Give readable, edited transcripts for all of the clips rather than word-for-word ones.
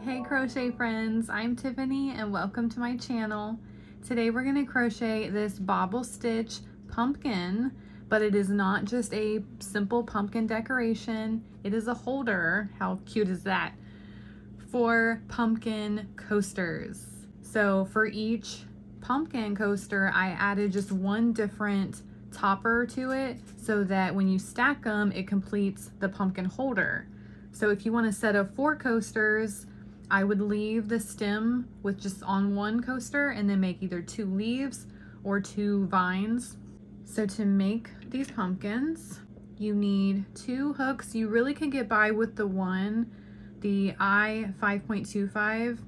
Hey crochet friends, I'm Tiffany and welcome to my channel. Today we're going to crochet this bobble stitch pumpkin, but it is not just a simple pumpkin decoration. It is a holder. How cute is that? For pumpkin coasters. So for each pumpkin coaster, I added just one different topper to it so that when you stack them, it completes the pumpkin holder. So if you want a set of 4 coasters, I would leave the stem with just on one coaster and then make either 2 leaves or 2 vines. So to make these pumpkins, you need 2 hooks. You really can get by with the one, the I 5.25.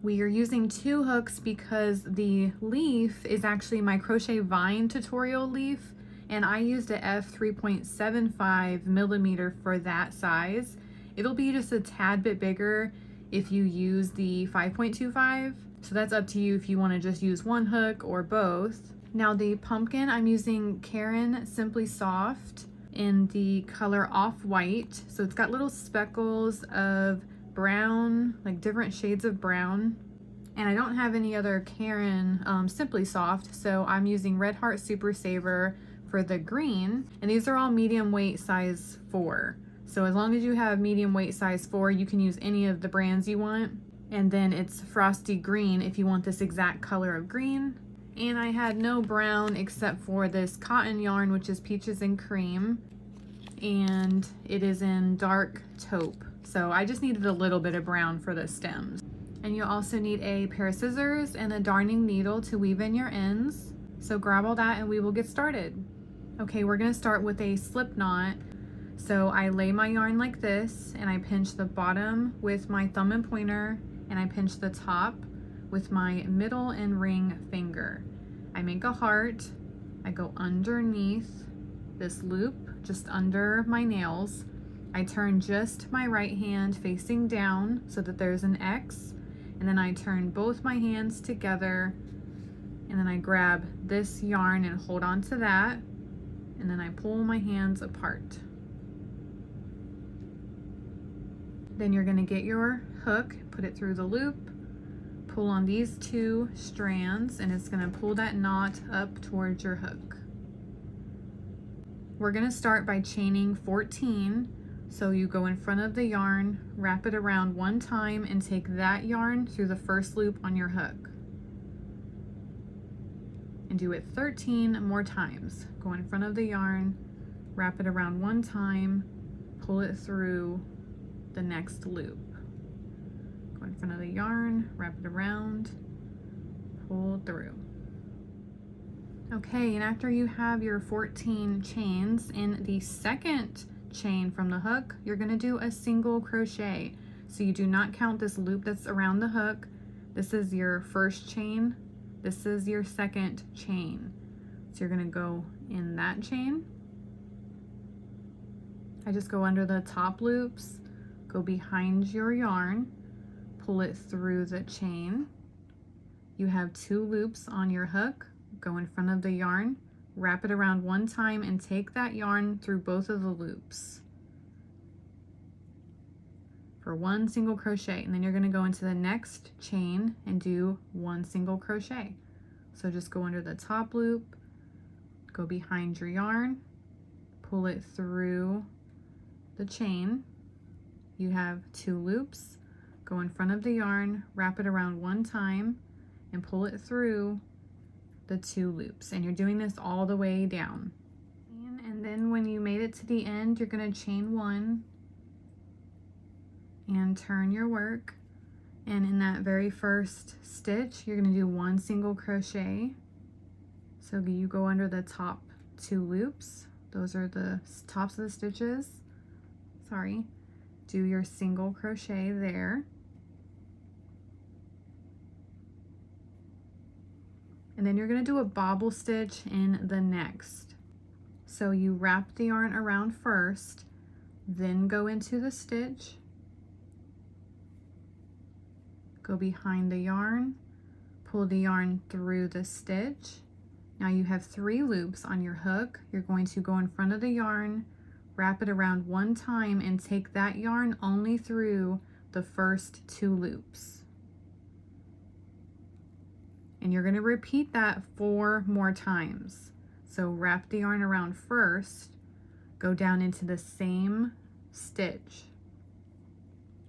We are using 2 hooks because the leaf is actually my crochet vine tutorial leaf, and I used a f 3.75 millimeter for that size. It'll be just a tad bit bigger if you use the 5.25, so that's up to you if you want to just use one hook or both. Now the pumpkin, I'm using Karen Simply Soft in the color Off-White, so it's got little speckles of brown, like different shades of brown, and I don't have any other Karen Simply Soft, so I'm using Red Heart Super Saver for the green, and these are all medium weight size 4. So as long as you have medium weight size 4, you can use any of the brands you want. And then it's Frosty Green if you want this exact color of green. And I had no brown except for this cotton yarn, which is Peaches and Cream. And it is in dark taupe. So I just needed a little bit of brown for the stems. And you'll also need a pair of scissors and a darning needle to weave in your ends. So grab all that and we will get started. Okay, we're gonna start with a slip knot. So I lay my yarn like this and I pinch the bottom with my thumb and pointer, and I pinch the top with my middle and ring finger. I make a heart, I go underneath this loop just under my nails. I turn just my right hand facing down so that there's an X, and then I turn both my hands together, and then I grab this yarn and hold on to that, and then I pull my hands apart. Then you're going to get your hook, put it through the loop, pull on these 2 strands, and it's going to pull that knot up towards your hook. We're going to start by chaining 14. So you go in front of the yarn, wrap it around 1 time, and take that yarn through the first loop on your hook. And do it 13 more times. Go in front of the yarn, wrap it around 1 time, pull it through the next loop. Go in front of the yarn, wrap it around, pull through. Okay, and after you have your 14 chains, in the second chain from the hook, you're going to do a single crochet. So you do not count this loop that's around the hook. This is your first chain. This is your second chain. So you're going to go in that chain. I just go under the top loops, go behind your yarn, pull it through the chain. You have 2 loops on your hook, go in front of the yarn, wrap it around 1 time, and take that yarn through both of the loops for 1 single crochet. And then you're going to go into the next chain and do 1 single crochet. So just go under the top loop, go behind your yarn, pull it through the chain. You have 2 loops, go in front of the yarn, wrap it around 1 time, and pull it through the 2 loops. And you're doing this all the way down. And then when you made it to the end, you're going to chain 1 and turn your work. And in that very first stitch, you're going to do 1 single crochet. So you go under the top 2 loops. Those are the tops of the stitches. Sorry. Do your single crochet there. And then you're going to do a bobble stitch in the next. So you wrap the yarn around first, then go into the stitch, go behind the yarn, pull the yarn through the stitch. Now you have 3 loops on your hook. You're going to go in front of the yarn, wrap it around 1 time, and take that yarn only through the first 2 loops. And you're going to repeat that 4 more times. So wrap the yarn around first, go down into the same stitch,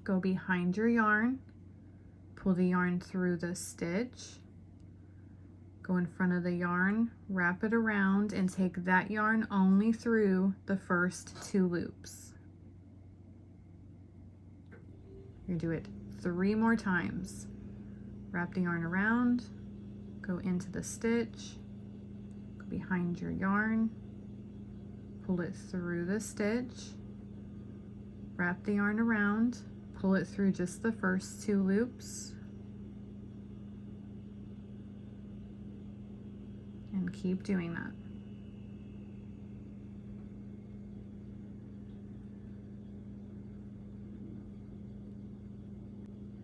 go behind your yarn, pull the yarn through the stitch, go in front of the yarn, wrap it around, and take that yarn only through the first 2 loops. You're gonna do it 3 more times. Wrap the yarn around, go into the stitch, go behind your yarn, pull it through the stitch, wrap the yarn around, pull it through just the first 2 loops, and keep doing that.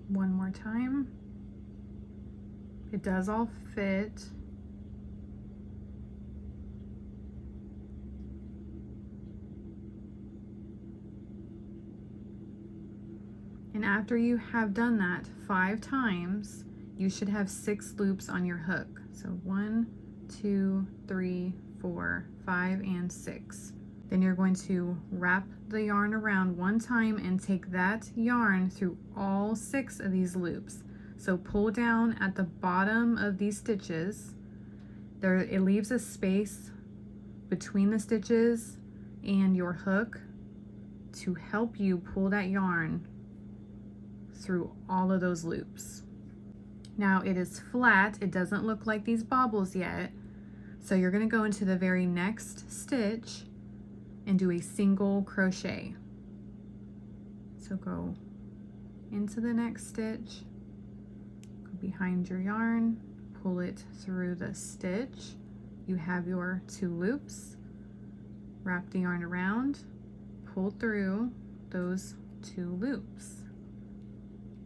One more time. It does all fit. And after you have done that 5 times, you should have 6 loops on your hook. So 1, 2, 3, 4, 5, and 6. Then you're going to wrap the yarn around 1 time and take that yarn through all 6 of these loops. So pull down at the bottom of these stitches. It leaves a space between the stitches and your hook to help you pull that yarn through all of those loops. Now it is flat, it doesn't look like these bobbles yet, so you're going to go into the very next stitch and do a single crochet. So go into the next stitch, go behind your yarn, pull it through the stitch. You have your 2 loops, wrap the yarn around, pull through those 2 loops.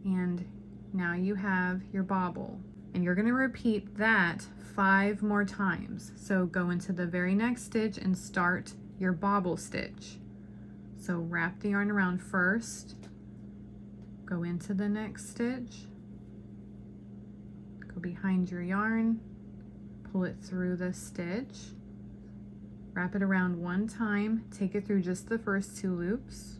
And now you have your bobble. And you're going to repeat that 5 more times. So go into the very next stitch and start your bobble stitch. So wrap the yarn around first, go into the next stitch, go behind your yarn, pull it through the stitch, wrap it around 1 time, take it through just the first 2 loops,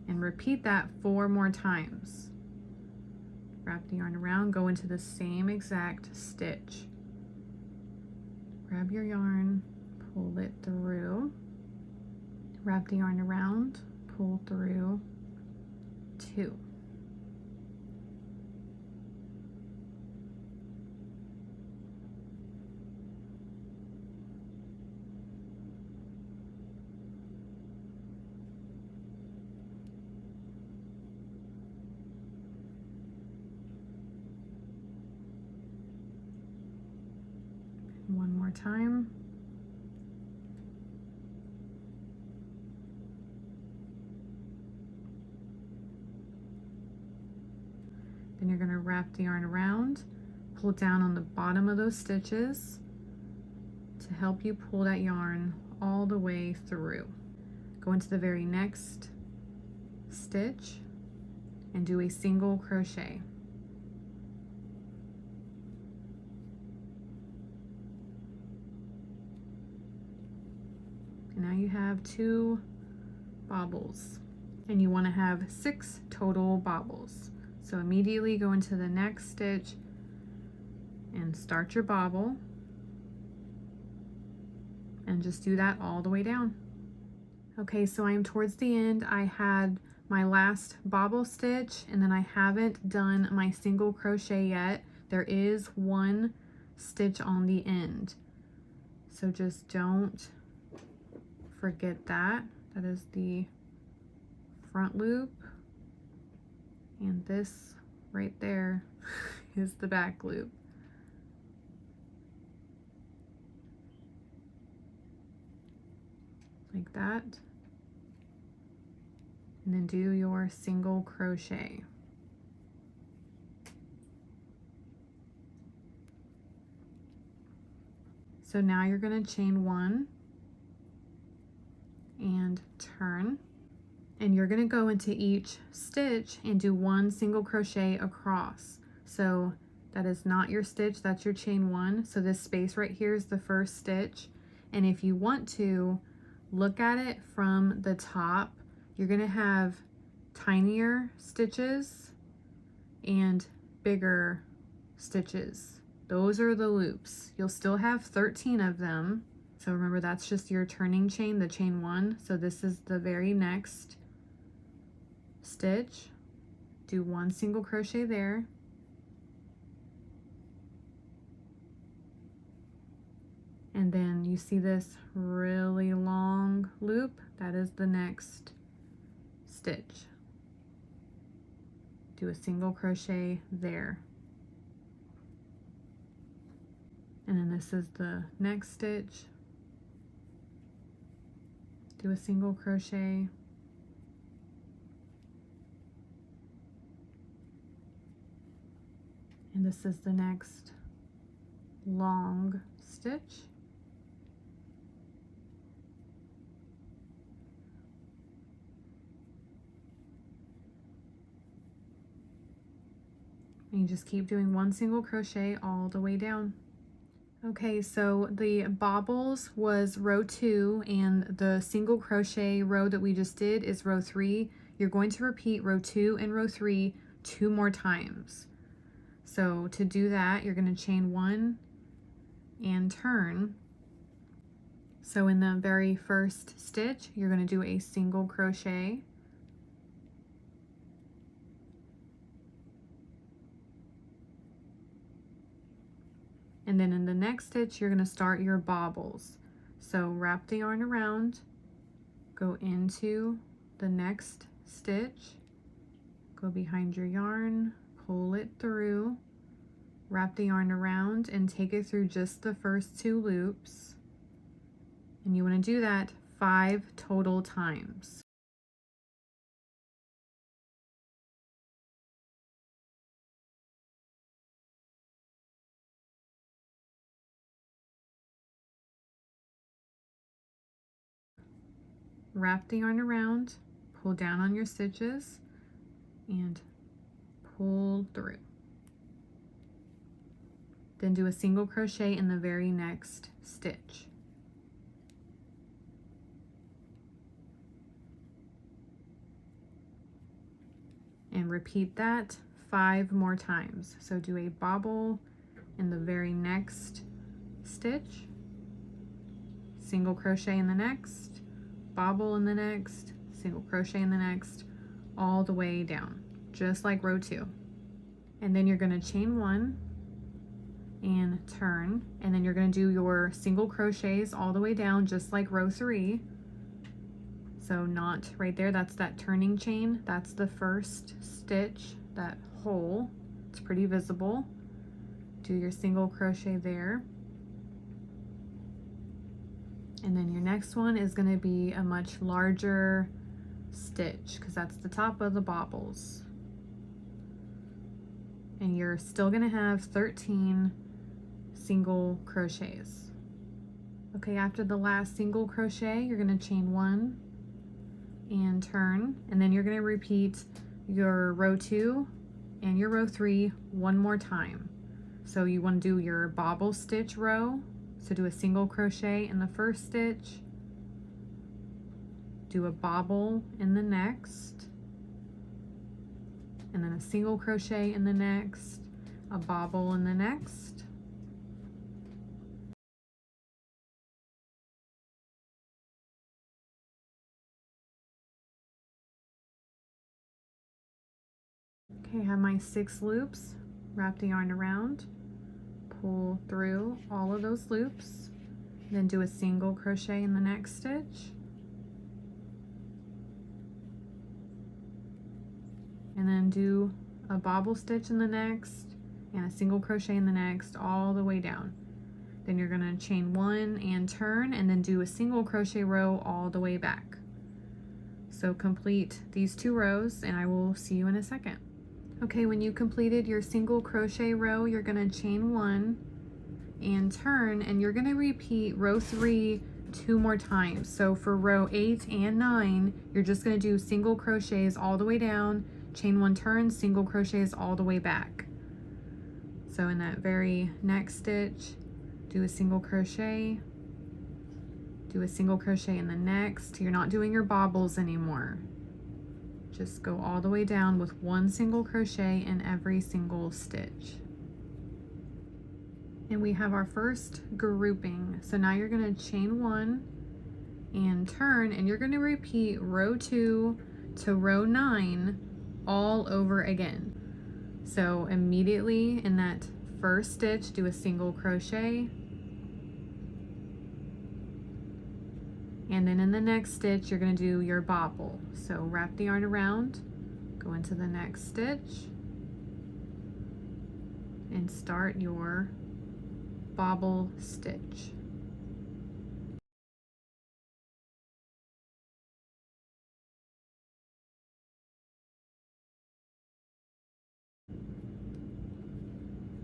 and repeat that 4 more times. Wrap the yarn around, go into the same exact stitch. Grab your yarn, pull it through, wrap the yarn around, pull through 2. One more time. Then you're going to wrap the yarn around, pull down on the bottom of those stitches to help you pull that yarn all the way through. Go into the very next stitch and do a single crochet. And now you have 2 bobbles, and you want to have 6 total bobbles. So immediately go into the next stitch and start your bobble, and just do that all the way down. Okay, so I am towards the end. I had my last bobble stitch, and then I haven't done my single crochet yet. There is 1 stitch on the end, so just don't forget that. That is the front loop, and this right there is the back loop. Like that, and then do your single crochet. So now you're going to chain 1 and turn, And you're going to go into each stitch and do 1 single crochet across. So that is not your stitch, that's your chain 1. So this space right here is the first stitch. And if you want to look at it from the top, you're going to have tinier stitches and bigger stitches. Those are the loops. You'll still have 13 of them. So remember, that's just your turning chain, the chain 1. So this is the very next stitch. Do 1 single crochet there. And then you see this really long loop, that is the next stitch. Do a single crochet there. And then this is the next stitch. Do a single crochet. And this is the next long stitch. And you just keep doing 1 single crochet all the way down. Okay, so the bobbles was row 2 and the single crochet row that we just did is row 3. You're going to repeat row 2 and row 3 2 more times. So to do that, you're going to chain 1 and turn. So in the very first stitch, you're going to do a single crochet. And then in the next stitch, you're going to start your bobbles. So wrap the yarn around, go into the next stitch, go behind your yarn, pull it through, wrap the yarn around and take it through just the first 2 loops. And you want to do that 5 total times. Wrap the yarn around, pull down on your stitches, and pull through. Then do a single crochet in the very next stitch. And repeat that 5 more times. So do a bobble in the very next stitch, single crochet in the next, bobble in the next, single crochet in the next, all the way down, just like row 2. And then you're going to chain 1 and turn, and then you're going to do your single crochets all the way down, just like row 3. So not right there, that's that turning chain, that's the first stitch, that hole, it's pretty visible. Do your single crochet there. And then your next one is going to be a much larger stitch because that's the top of the bobbles. And you're still going to have 13 single crochets. Okay, after the last single crochet, you're going to chain 1 and turn, and then you're going to repeat your row 2 and your row 3 one more time. So you want to do your bobble stitch row. So do a single crochet in the first stitch, do a bobble in the next, and then a single crochet in the next, a bobble in the next, okay, I have my 6 loops, wrap the yarn around, pull through all of those loops, then do a single crochet in the next stitch, and then do a bobble stitch in the next and a single crochet in the next all the way down. Then you're going to chain 1 and turn, and then do a single crochet row all the way back. So complete these 2 rows and I will see you in a second. Okay, when you completed your single crochet row, you're going to chain 1 and turn, and you're going to repeat row 3 2 more times. So for row 8 and 9, you're just going to do single crochets all the way down, chain 1 turn, single crochets all the way back. So in that very next stitch, do a single crochet, do a single crochet in the next. You're not doing your bobbles anymore. Just go all the way down with 1 single crochet in every single stitch. And we have our first grouping. So now you're going to chain 1 and turn, and you're going to repeat row 2 to row 9 all over again. So immediately in that first stitch, do a single crochet, and then in the next stitch you're going to do your bobble. So wrap the yarn around, go into the next stitch, and start your bobble stitch.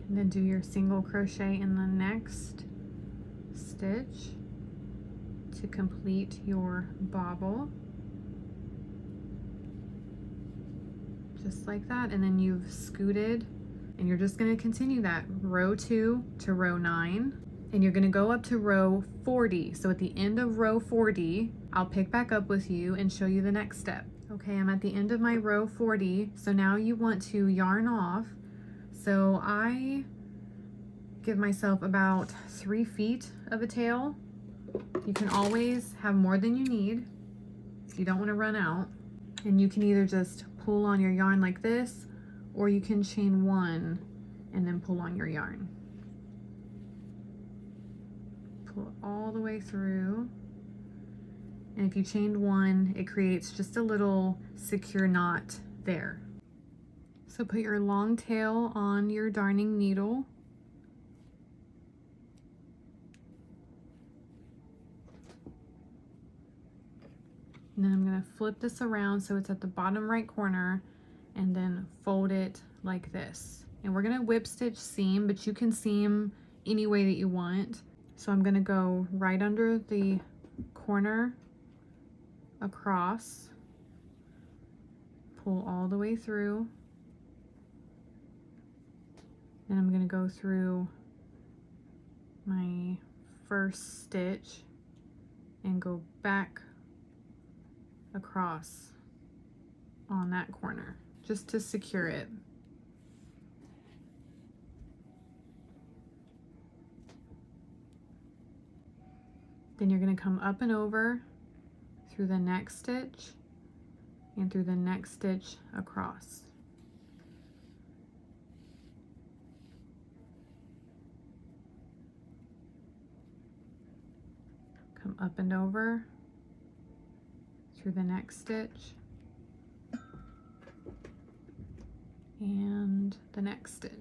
And then do your single crochet in the next stitch to complete your bobble. Just like that, and then you've scooted, and you're just going to continue that row 2 to row 9, and you're going to go up to row 40. So at the end of row 40, I'll pick back up with you and show you the next step. Okay, I'm at the end of my row 40, so now you want to yarn off. So I give myself about 3 feet of a tail. You can always have more than you need if you don't want to run out. And you can either just pull on your yarn like this, or you can chain 1 and then pull on your yarn. Pull all the way through. And if you chained 1, it creates just a little secure knot there. So put your long tail on your darning needle. And then I'm going to flip this around so it's at the bottom right corner, and then fold it like this. And we're going to whip stitch seam, but you can seam any way that you want. So I'm going to go right under the corner across, pull all the way through, and I'm going to go through my first stitch and go back across on that corner just to secure it. Then you're going to come up and over through the next stitch and through the next stitch across. Come up and over through the next stitch and the next stitch.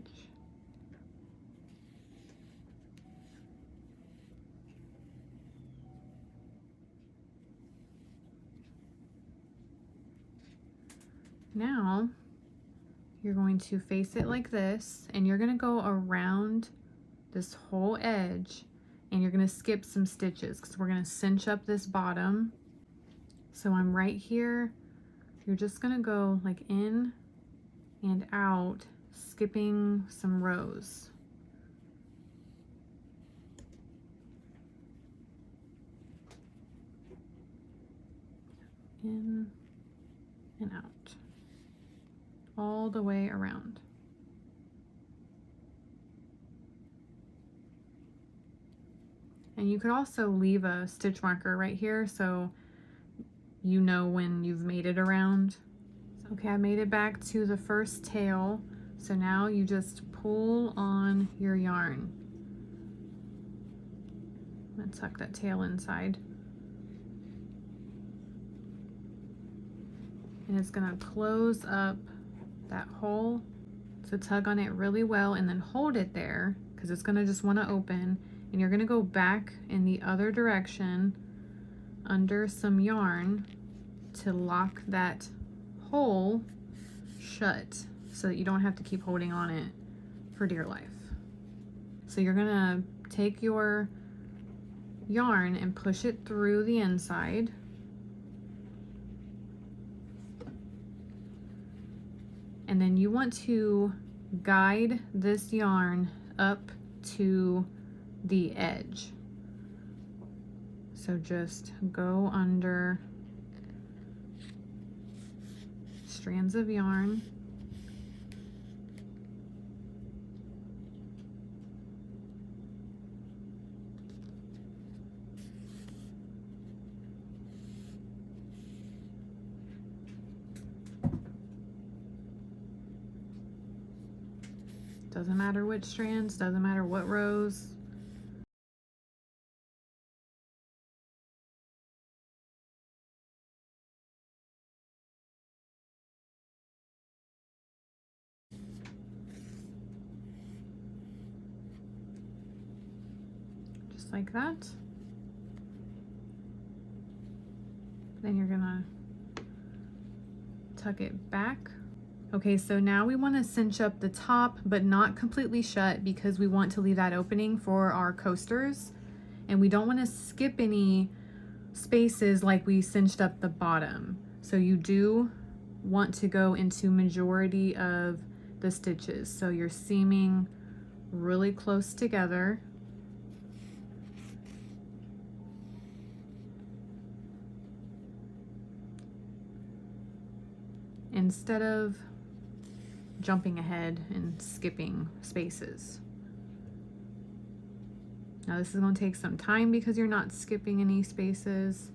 Now you're going to face it like this, and you're going to go around this whole edge, and you're going to skip some stitches because we're going to cinch up this bottom. So I'm right here. You're just going to go like in and out, skipping some rows. In and out, all the way around. And you could also leave a stitch marker right here so you know when you've made it around. Okay, I made it back to the first tail. So now you just pull on your yarn. I'm gonna tuck that tail inside. And it's gonna close up that hole. So tug on it really well and then hold it there because it's gonna just wanna open. And you're gonna go back in the other direction under some yarn to lock that hole shut so that you don't have to keep holding on it for dear life. So you're gonna take your yarn and push it through the inside. And then you want to guide this yarn up to the edge. So just go under strands of yarn. Doesn't matter which strands, doesn't matter what rows. Just like that. Then you're gonna tuck it back. Okay, so now we want to cinch up the top, but not completely shut, because we want to leave that opening for our coasters, and we don't want to skip any spaces like we cinched up the bottom. So you do want to go into majority of the stitches. So you're seaming really close together. Instead of jumping ahead and skipping spaces. Now this is going to take some time because you're not skipping any spaces,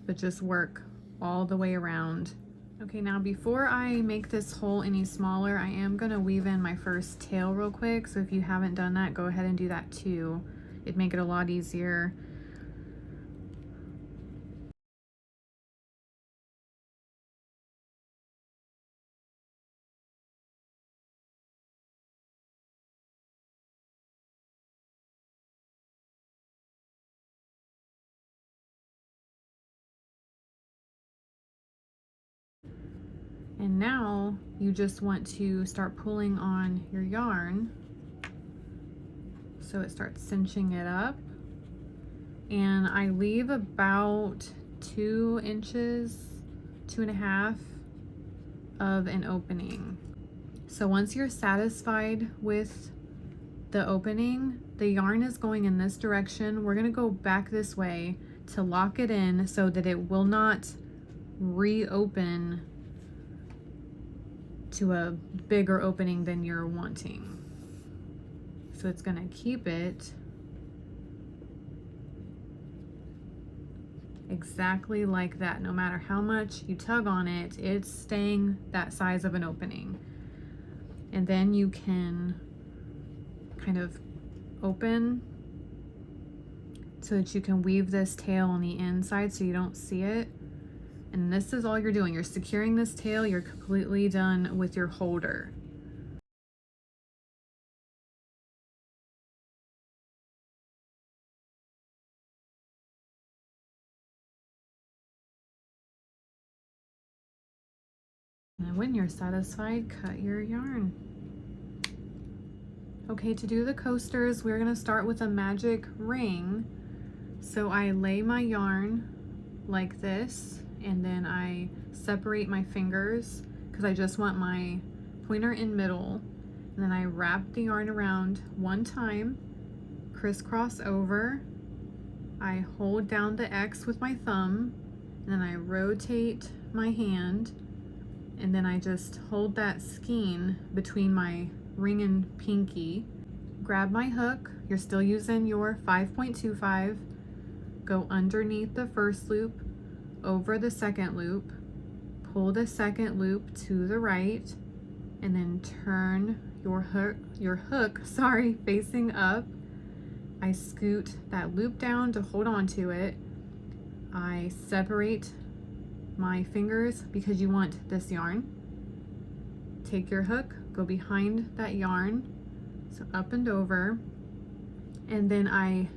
but just work all the way around. Okay, now before I make this hole any smaller, I am going to weave in my first tail real quick. So if you haven't done that, go ahead and do that too. It'd make it a lot easier. And now you just want to start pulling on your yarn so it starts cinching it up. And I leave about 2 inches, 2.5 of an opening. So once you're satisfied with the opening, the yarn is going in this direction. We're gonna go back this way to lock it in so that it will not reopen to a bigger opening than you're wanting. So it's gonna keep it exactly like that. No matter how much you tug on it, it's staying that size of an opening. And then you can kind of open so that you can weave this tail on the inside so you don't see it. And this is all you're doing. You're securing this tail. You're completely done with your holder. And when you're satisfied, cut your yarn. Okay, to do the coasters, we're gonna start with a magic ring. So I lay my yarn like this, and then I separate my fingers because I just want my pointer in middle. And then I wrap the yarn around one time, crisscross over. I hold down the X with my thumb, and then I rotate my hand, and then I just hold that skein between my ring and pinky. Grab my hook, you're still using your 5.25, go underneath the first loop, over the second loop, pull the second loop to the right, and then turn your hook, facing up. I scoot that loop down to hold on to it. I separate my fingers because you want this yarn. Take your hook, go behind that yarn, so up and over, and then I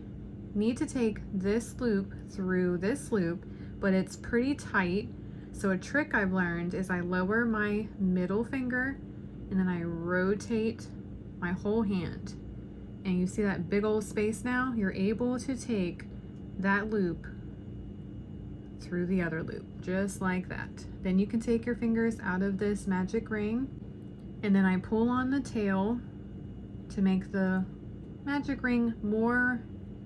need to take this loop through this loop, but it's pretty tight. So a trick I've learned is I lower my middle finger and then I rotate my whole hand. and you see that big old space now, you're able to take that loop through the other loop, just like that. Then you can take your fingers out of this magic ring, and then I pull on the tail to make the magic ring more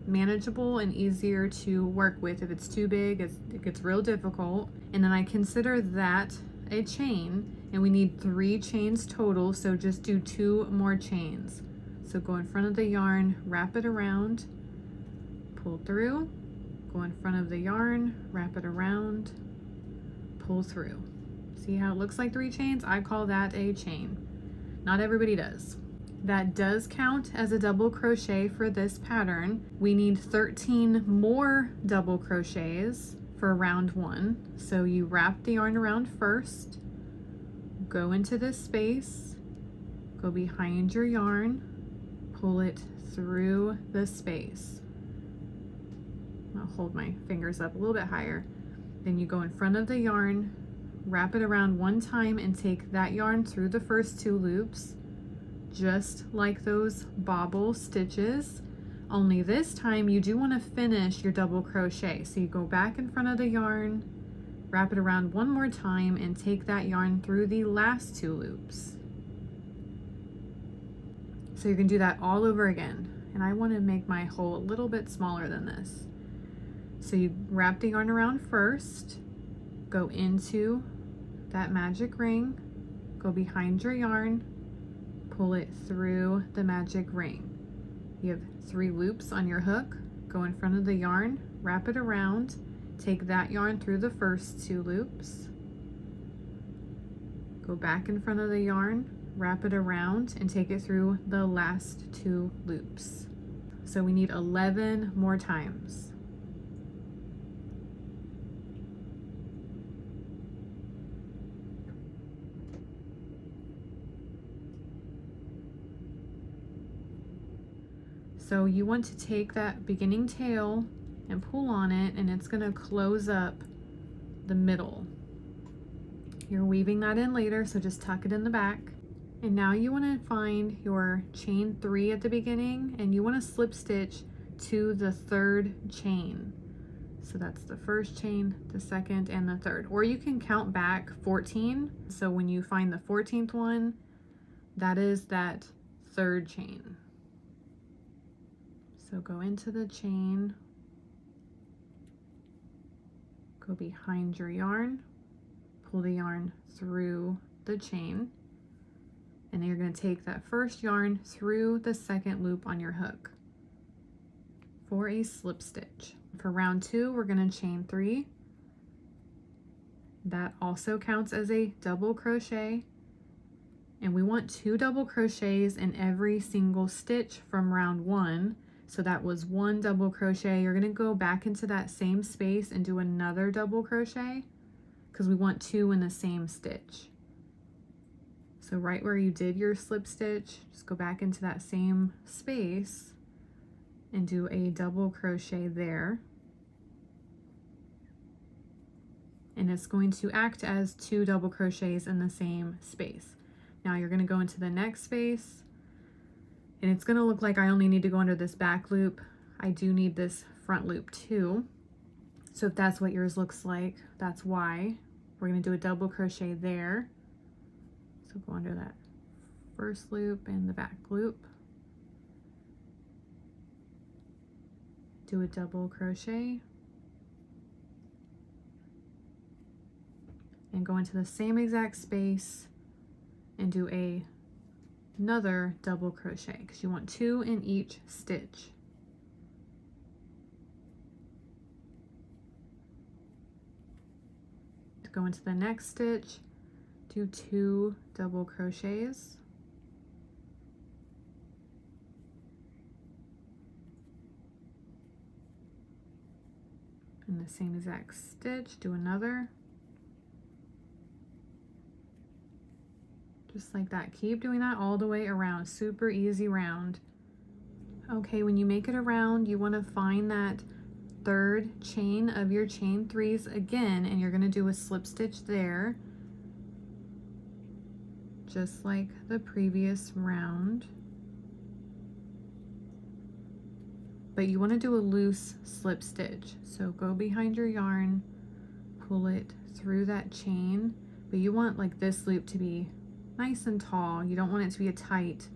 manageable and easier to work with. If it's too big, it gets real difficult. And then I consider that a chain, and we need 3 chains total, so just do 2 more chains. So go in front of the yarn, wrap it around, pull through, go in front of the yarn, wrap it around, pull through. See how it looks like 3 chains? I call that a chain. Not everybody does. That does count as a double crochet for this pattern. We need 13 more double crochets for round 1. So you wrap the yarn around first, go into this space, go behind your yarn, pull it through the space. I'll hold my fingers up a little bit higher. Then you go in front of the yarn, wrap it around 1 time, and take that yarn through the first 2 loops, just like those bobble stitches. Only this time you do want to finish your double crochet. So you go back in front of the yarn, wrap it around 1 more time, and take that yarn through the last 2 loops. So you can do that all over again. And I want to make my hole a little bit smaller than this. So you wrap the yarn around first, go into that magic ring, go behind your yarn, pull it through the magic ring. You have 3 loops on your hook, go in front of the yarn, wrap it around, take that yarn through the first 2 loops, go back in front of the yarn, wrap it around, and take it through the last 2 loops. So we need 11 more times. So you want to take that beginning tail and pull on it, and it's going to close up the middle. You're weaving that in later, so just tuck it in the back. And now you want to find your chain 3 at the beginning, and you want to slip stitch to the 3rd chain. So that's the 1st chain, the 2nd, and the 3rd. Or you can count back 14. So when you find the 14th one, that is that 3rd chain. So go into the chain, go behind your yarn, pull the yarn through the chain, and then you're going to take that 1st yarn through the 2nd loop on your hook for a slip stitch. For round 2, we're going to chain 3. That also counts as a double crochet, and we want 2 double crochets in every single stitch from round 1. So that was 1 double crochet. You're going to go back into that same space and do another double crochet because we want 2 in the same stitch. So right where you did your slip stitch, just go back into that same space and do a double crochet there. And it's going to act as 2 double crochets in the same space. Now you're going to go into the next space, and it's going to look like I only need to go under this back loop. I do need this front loop too. So if that's what yours looks like, that's why. We're going to do a double crochet there. So go under that 1st loop and the back loop. Do a double crochet. And go into the same exact space and do another double crochet because you want 2 in each stitch. To go into the next stitch, do 2 double crochets. In the same exact stitch, do another. Just like that. Keep doing that all the way around. Super easy round. Okay, when you make it around, you want to find that 3rd chain of your chain 3s again, and you're going to do a slip stitch there, just like the previous round. but you want to do a loose slip stitch. So go behind your yarn, pull it through that chain, but you want like this loop to be nice and tall. You don't want it to be a tight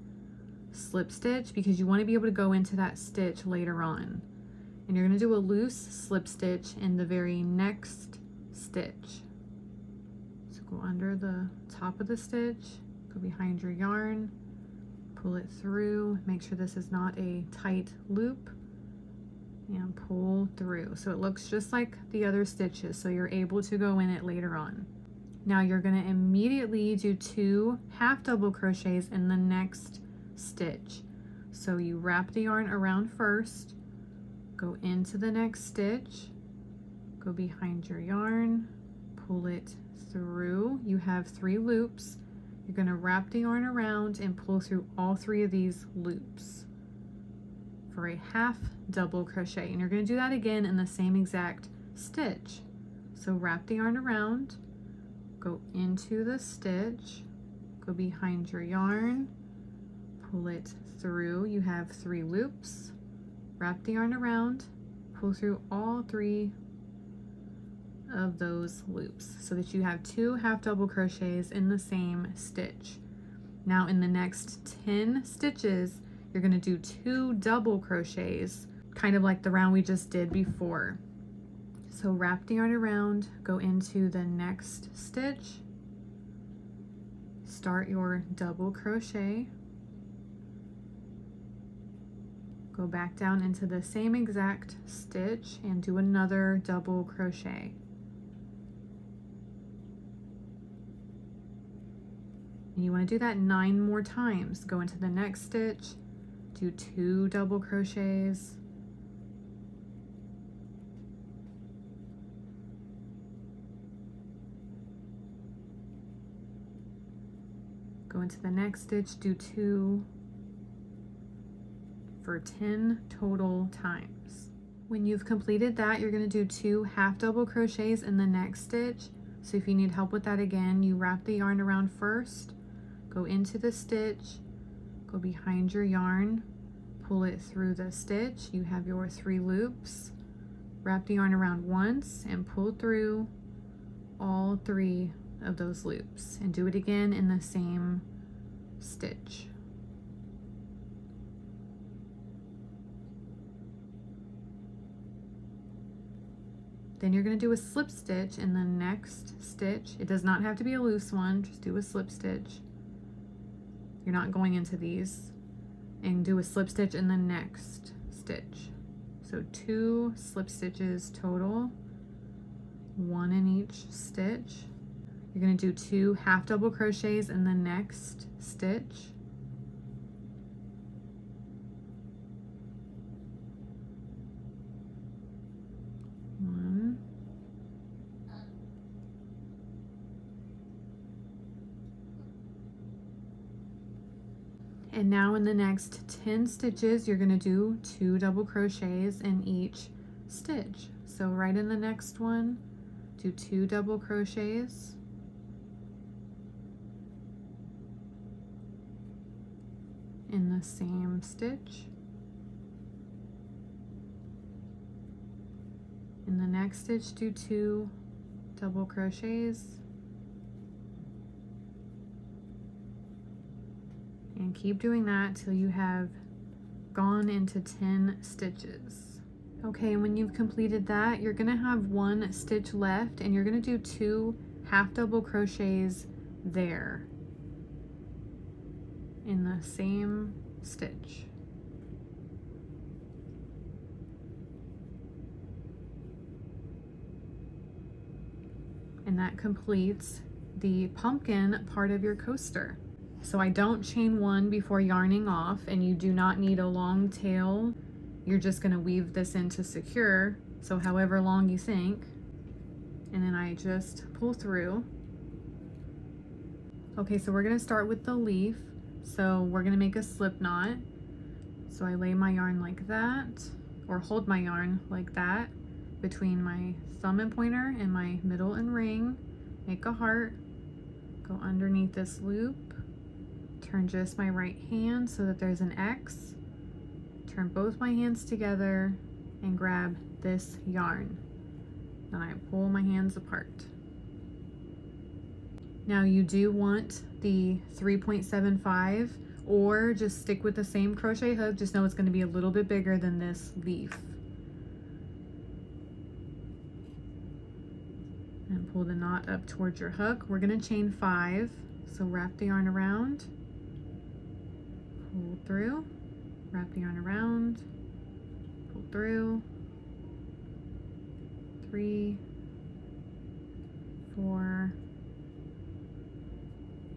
slip stitch because you want to be able to go into that stitch later on. And you're going to do a loose slip stitch in the very next stitch. So go under the top of the stitch, go behind your yarn, pull it through, make sure this is not a tight loop, and pull through. So it looks just like the other stitches, so you're able to go in it later on. Now you're going to immediately do 2 half double crochets in the next stitch. So you wrap the yarn around first, go into the next stitch, go behind your yarn, pull it through. You have 3 loops. You're going to wrap the yarn around and pull through all 3 of these loops for a half double crochet, and you're going to do that again in the same exact stitch. So wrap the yarn around, go into the stitch, go behind your yarn, pull it through. You have 3 loops, wrap the yarn around, pull through all 3 of those loops so that you have 2 half double crochets in the same stitch. Now in the next 10 stitches, you're going to do 2 double crochets, kind of like the round we just did before. So wrap the yarn around, go into the next stitch, start your double crochet, go back down into the same exact stitch and do another double crochet. And you want to do that 9 more times. Go into the next stitch, do 2 double crochets, go into the next stitch, do 2 for 10 total times. When you've completed that, you're going to do 2 half double crochets in the next stitch. So if you need help with that again, you wrap the yarn around first, go into the stitch, go behind your yarn, pull it through the stitch. You have your 3 loops, wrap the yarn around once and pull through all 3 of those loops, and do it again in the same stitch. Then you're going to do a slip stitch in the next stitch. It does not have to be a loose one, just do a slip stitch. You're not going into these. And do a slip stitch in the next stitch. So 2 slip stitches total, 1 in each stitch. You're going to do 2 half double crochets in the next stitch. And now in the next 10 stitches, you're going to do 2 double crochets in each stitch. So right in the next one, do 2 double crochets. In the same stitch. In the next stitch, do 2 double crochets. And keep doing that till you have gone into 10 stitches. Okay, and when you've completed that, you're gonna have 1 stitch left, and you're gonna do 2 half double crochets there in the same stitch. And that completes the pumpkin part of your coaster. So I don't chain 1 before yarning off, and you do not need a long tail. You're just going to weave this in to secure, so however long you think. And then I just pull through. Okay, so we're going to start with the leaf. So we're going to make a slip knot. So I lay my yarn like that, or hold my yarn like that between my thumb and pointer and my middle and ring. Make a heart, go underneath this loop. Turn just my right hand so that there's an X. turn both my hands together and grab this yarn. Then I pull my hands apart. Now you do want the 3.75 or just stick with the same crochet hook. Just know it's going to be a little bit bigger than this leaf. And pull the knot up towards your hook. We're going to chain 5. So wrap the yarn around, pull through, wrap the yarn around, pull through, 3, 4,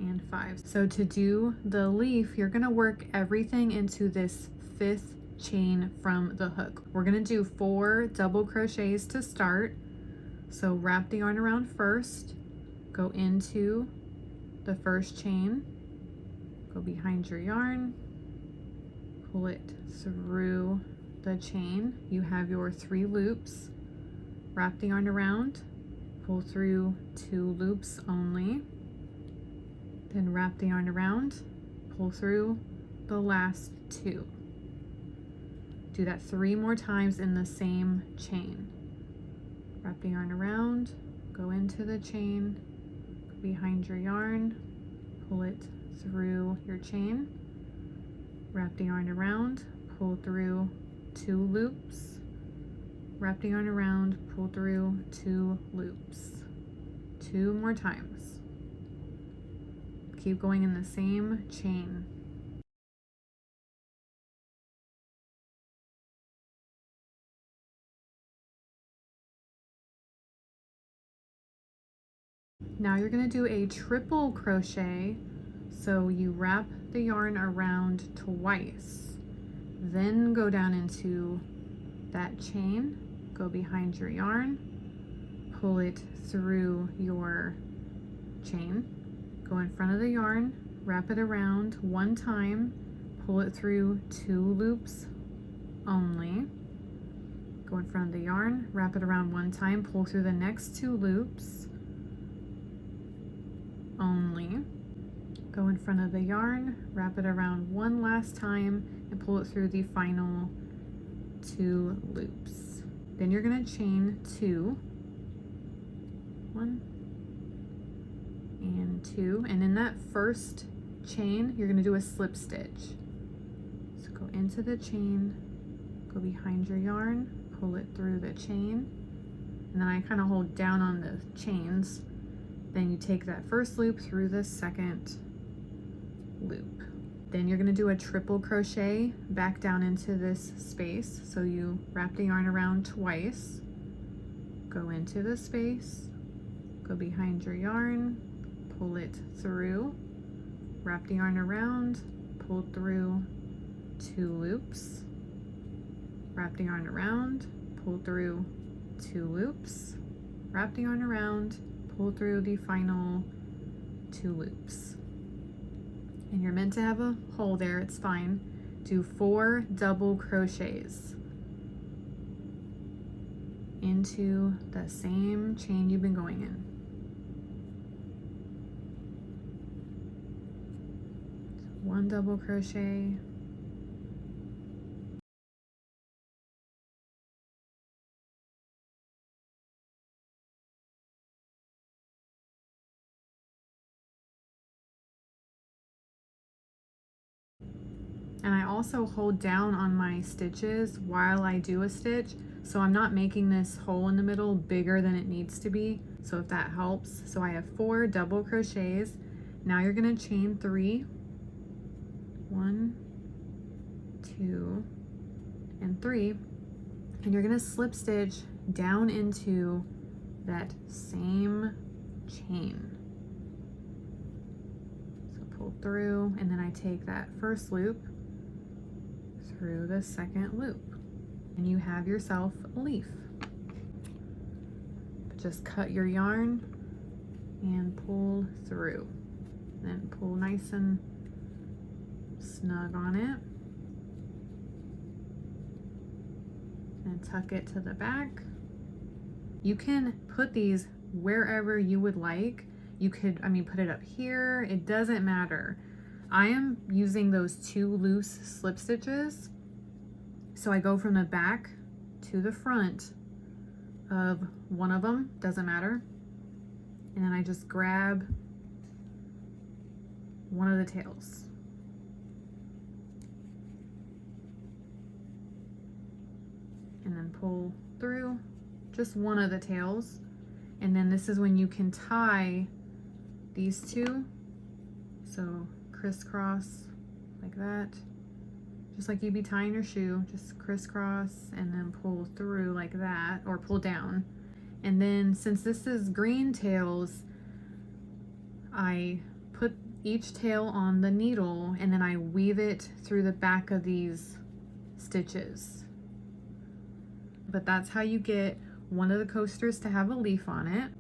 and 5. So to do the leaf, you're going to work everything into this 5th chain from the hook. We're going to do 4 double crochets to start. So wrap the yarn around first, go into the first chain, go behind your yarn, pull it through the chain. You have your 3 loops. Wrap the yarn around, pull through 2 loops only, then wrap the yarn around, pull through the last 2. Do that 3 more times in the same chain. Wrap the yarn around, go into the chain, go behind your yarn, pull it through your chain, wrap the yarn around, pull through 2 loops, wrap the yarn around, pull through 2 loops. 2 more times. Keep going in the same chain. Now you're going to do a triple crochet. So you wrap the yarn around twice, then go down into that chain, go behind your yarn, pull it through your chain, go in front of the yarn, wrap it around 1 time, pull it through 2 loops only, go in front of the yarn, wrap it around 1 time, pull through the next 2 loops only, go in front of the yarn, wrap it around 1 last time, and pull it through the final 2 loops. Then you're going to chain 2, 1 and 2, and in that first chain you're going to do a slip stitch. So go into the chain, go behind your yarn, pull it through the chain, and then I kind of hold down on the chains. Then you take that first loop through the second loop. Then you're going to do a triple crochet back down into this space. So you wrap the yarn around twice, go into the space, go behind your yarn, pull it through, wrap the yarn around, pull through 2 loops, wrap the yarn around, pull through 2 loops, wrap the yarn around, pull through the final 2 loops. And you're meant to have a hole there, it's fine. Do 4 double crochets into the same chain you've been going in. So 1 double crochet, and I also hold down on my stitches while I do a stitch, so I'm not making this hole in the middle bigger than it needs to be, so if that helps. So I have 4 double crochets. Now you're going to chain 3, 1, 2, and 3, and you're going to slip stitch down into that same chain. So pull through, and then I take that first loop through the second loop, and you have yourself a leaf. Just cut your yarn and pull through, then pull nice and snug on it, and tuck it to the back. You can put these wherever you would like. You could, put it up here, it doesn't matter. I am using those 2 loose slip stitches So I go from the back to the front of one of them, doesn't matter, and then I just grab one of the tails. And then pull through just one of the tails. And then this is when you can tie these two. So crisscross like that. Just like you'd be tying your shoe, just crisscross and then pull through like that, or pull down. And then since this is green tails, I put each tail on the needle and then I weave it through the back of these stitches. But that's how you get one of the coasters to have a leaf on it.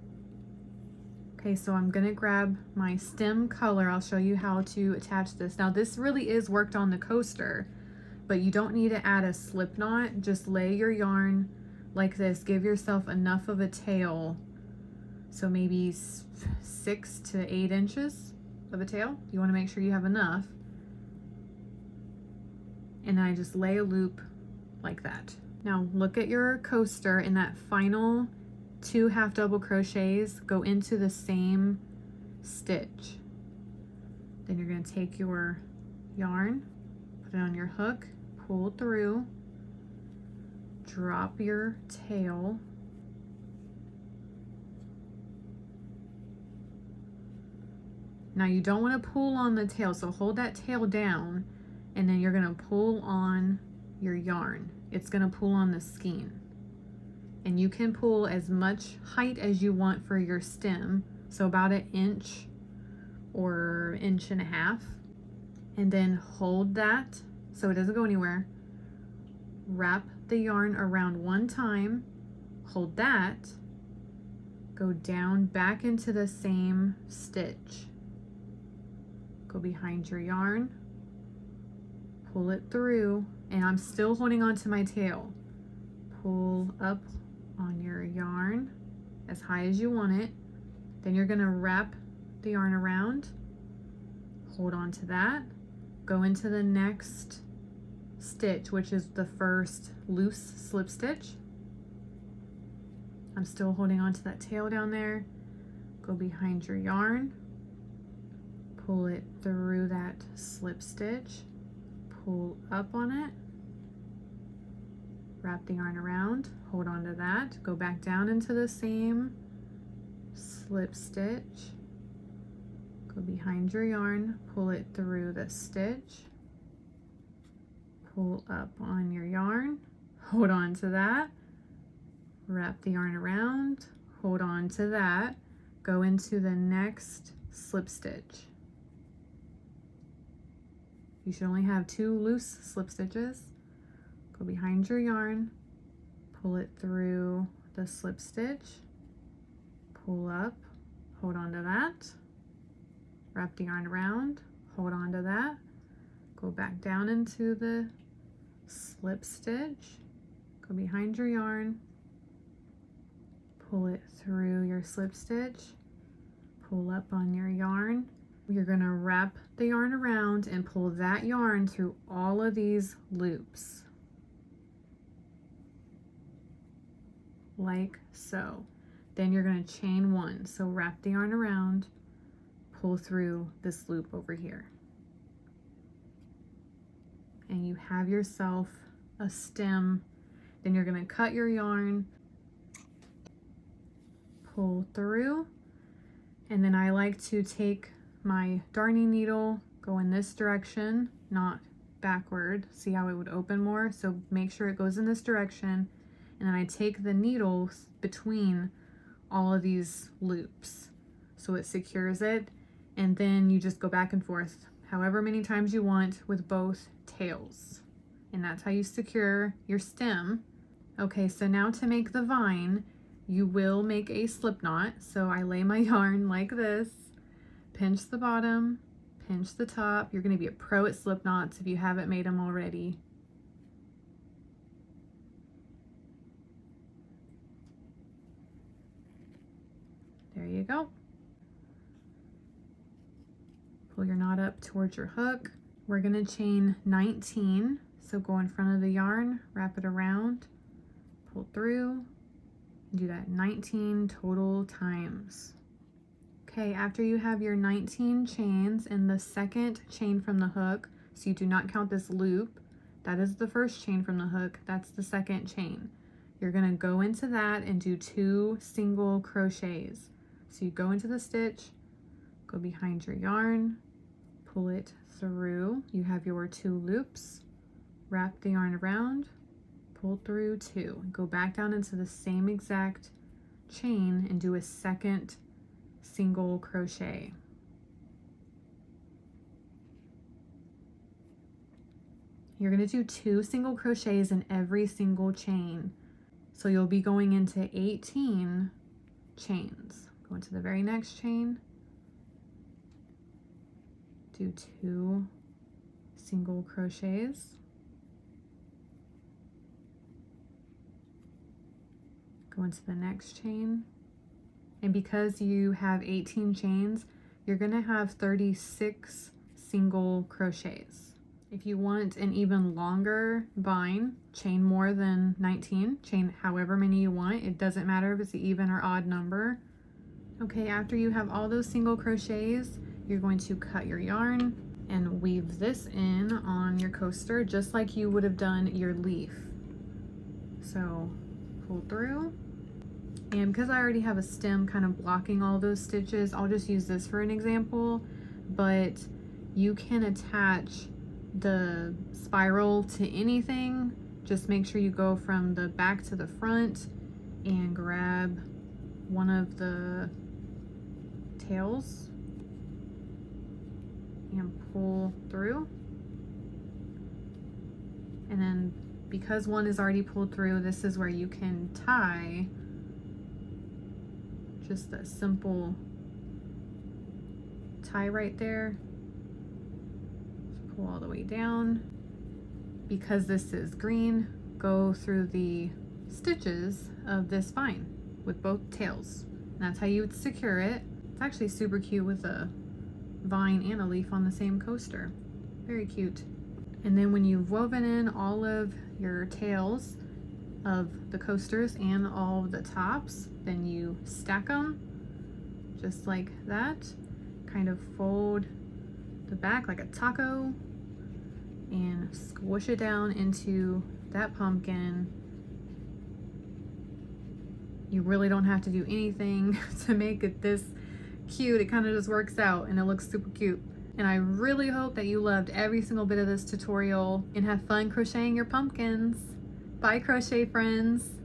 Okay, so I'm gonna grab my stem color. I'll show you how to attach this. Now this really is worked on the coaster, but you don't need to add a slip knot. Just lay your yarn like this. Give yourself enough of a tail. So maybe 6 to 8 inches of a tail. You wanna make sure you have enough. And then I just lay a loop like that. Now look at your coaster, and that final 2 half double crochets go into the same stitch. Then you're going to take your yarn, put it on your hook, pull through, drop your tail, now you don't want to pull on the tail, so hold that tail down, and then you're going to pull on your yarn. It's going to pull on the skein. And you can pull as much height as you want for your stem, so about 1 inch or 1.5 inches. And then hold that so it doesn't go anywhere. Wrap the yarn around one time, hold that, go down back into the same stitch. Go behind your yarn, pull it through, and I'm still holding on to my tail. Pull up on your yarn as high as you want it. Then you're gonna wrap the yarn around, hold on to that, go into the next stitch, which is the first loose slip stitch. I'm still holding on to that tail down there. Go behind your yarn, pull it through that slip stitch, pull up on it, wrap the yarn around, hold on to that, go back down into the same slip stitch, go behind your yarn, pull it through the stitch, pull up on your yarn, hold on to that, wrap the yarn around, hold on to that, go into the next slip stitch. You should only have 2 loose slip stitches. Go behind your yarn, pull it through the slip stitch, pull up, hold on to that, wrap the yarn around, hold on to that, go back down into the slip stitch, go behind your yarn, pull it through your slip stitch, pull up on your yarn. You're going to wrap the yarn around and pull that yarn through all of these loops. Like so. Then you're going to chain 1. So wrap the yarn around, pull through this loop over here. And you have yourself a stem. Then you're going to cut your yarn, pull through, and then I like to take my darning needle, go in this direction, not backward. See how it would open more? So make sure it goes in this direction. And then I take the needle between all of these loops so it secures it. And then you just go back and forth however many times you want with both tails. And that's how you secure your stem. Okay, so now to make the vine, you will make a slip knot. So I lay my yarn like this, pinch the bottom, pinch the top. You're going to be a pro at slip knots if you haven't made them already. There you go. Pull your knot up towards your hook. We're going to chain 19. So go in front of the yarn, wrap it around, pull through, and do that 19 total times. Okay, after you have your 19 chains in the second chain from the hook, so you do not count this loop, that is the first chain from the hook, that's the second chain. You're gonna go into that and do 2 single crochets. So you go into the stitch, go behind your yarn, pull it through, you have your 2 loops, wrap the yarn around, pull through 2, go back down into the same exact chain and do a second single crochet. You're going to do 2 single crochets in every single chain. So you'll be going into 18 chains. Go into the very next chain, do 2 single crochets, go into the next chain, and because you have 18 chains, you're going to have 36 single crochets. If you want an even longer vine, chain more than 19, chain however many you want. It doesn't matter if it's an even or odd number. Okay, after you have all those single crochets, you're going to cut your yarn and weave this in on your coaster just like you would have done your leaf. So pull through, and because I already have a stem kind of blocking all those stitches, I'll just use this for an example, but you can attach the spiral to anything. Just make sure you go from the back to the front and grab one of the tails and pull through. And then because one is already pulled through, this is where you can tie just a simple tie right there. Pull all the way down. Because this is green, go through the stitches of this vine with both tails. And that's how you would secure it. It's actually super cute with a vine and a leaf on the same coaster. Very cute. And then when you've woven in all of your tails of the coasters and all of the tops, then you stack them just like that. Kind of fold the back like a taco and squish it down into that pumpkin. You really don't have to do anything to make it this cute. It kind of just works out and it looks super cute. And I really hope that you loved every single bit of this tutorial and have fun crocheting your pumpkins. Bye, crochet friends.